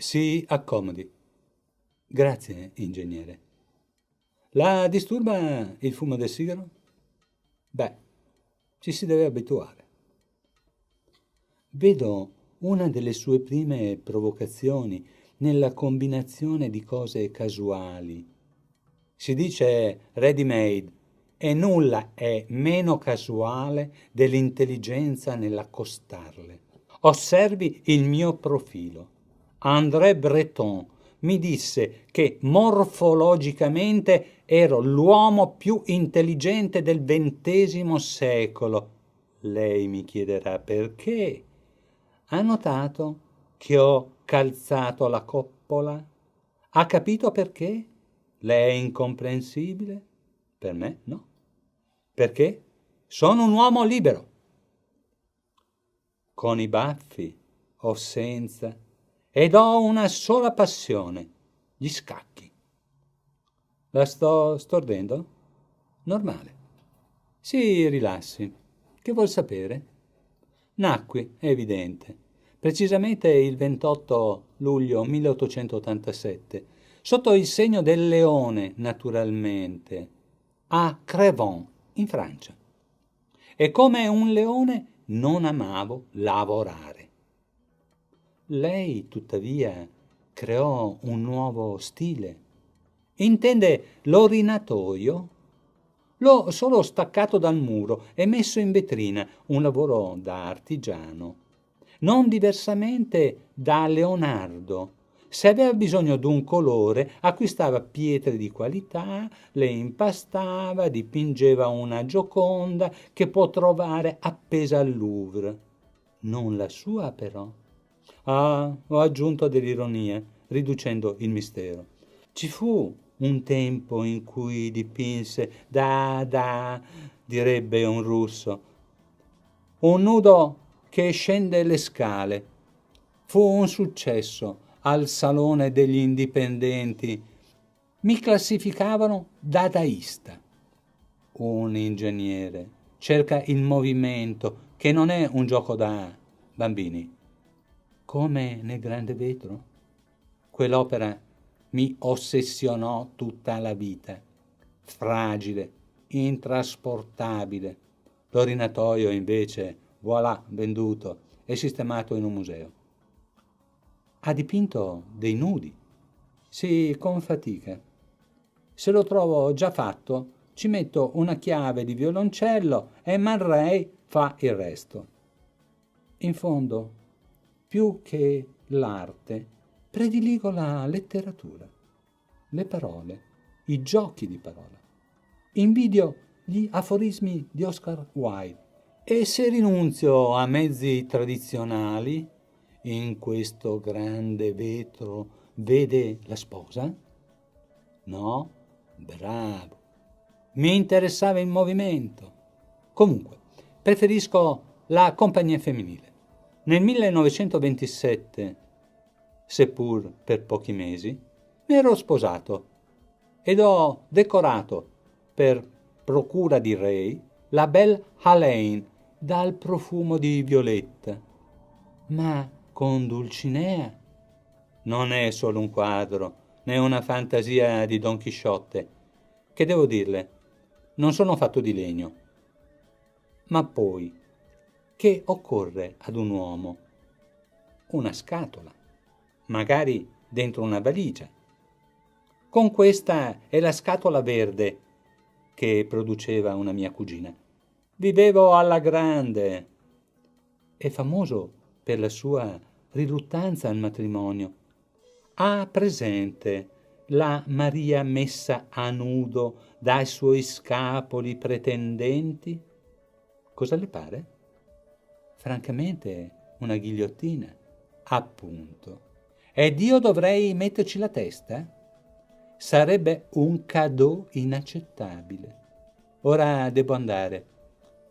Si accomodi. Grazie, ingegnere. La disturba il fumo del sigaro? Beh, ci si deve abituare. Vedo una delle sue prime provocazioni nella combinazione di cose casuali. Si dice ready-made e nulla è meno casuale dell'intelligenza nell'accostarle. Osservi il mio profilo. André Breton mi disse che morfologicamente ero l'uomo più intelligente del XX secolo. Lei mi chiederà perché. Ha notato che ho calzato la coppola? Ha capito perché? Le è incomprensibile? Per me no. Perché? Sono un uomo libero. Con i baffi o senza, ed ho una sola passione, gli scacchi. La sto stordendo? Normale. Si rilassi. Che vuol sapere? Nacqui, è evidente, precisamente il 28 luglio 1887, sotto il segno del leone, naturalmente, a Crevon, in Francia. E come un leone non amavo lavorare. Lei, tuttavia, creò un nuovo stile. Intende l'orinatoio? L'ho solo staccato dal muro e messo in vetrina, un lavoro da artigiano. Non diversamente da Leonardo. Se aveva bisogno d'un colore, acquistava pietre di qualità, le impastava, dipingeva una Gioconda che può trovare appesa al Louvre. Non la sua, però. Ah, ho aggiunto dell'ironia, riducendo il mistero. Ci fu un tempo in cui dipinse direbbe un russo, un nudo che scende le scale. Fu un successo al Salone degli Indipendenti. Mi classificavano dadaista. Un ingegnere cerca il movimento, che non è un gioco da bambini. Come nel Grande Vetro? Quell'opera mi ossessionò tutta la vita. Fragile, intrasportabile. L'orinatoio, invece, voilà, venduto e sistemato in un museo. Ha dipinto dei nudi. Sì, con fatica. Se lo trovo già fatto, ci metto una chiave di violoncello e Man Ray fa il resto. In fondo, più che l'arte, prediligo la letteratura, le parole, i giochi di parola. Invidio gli aforismi di Oscar Wilde e se rinunzio a mezzi tradizionali, in questo grande vetro vede la sposa? No? Bravo. Mi interessava il movimento. Comunque, preferisco la compagnia femminile. Nel 1927, seppur per pochi mesi, mi ero sposato ed ho decorato per procura di Rei la Belle Haleine dal profumo di violetta. Ma con Dulcinea non è solo un quadro, né una fantasia di Don Chisciotte, che devo dirle, non sono fatto di legno. Ma poi, che occorre ad un uomo? Una scatola, magari dentro una valigia. Con questa è la scatola verde che produceva una mia cugina. Vivevo alla grande. È famoso per la sua riluttanza al matrimonio. Ha presente la Maria messa a nudo dai suoi scapoli pretendenti? Cosa le pare? Francamente, una ghigliottina. Appunto. Ed io dovrei metterci la testa? Sarebbe un cadeau inaccettabile. Ora devo andare.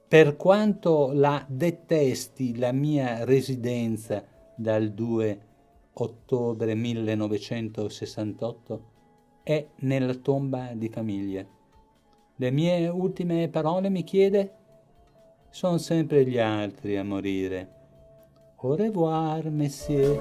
Per quanto la detesti la mia residenza dal 2 ottobre 1968, è nella tomba di famiglia. Le mie ultime parole, mi chiede? Sono sempre gli altri a morire. Au revoir, messieurs.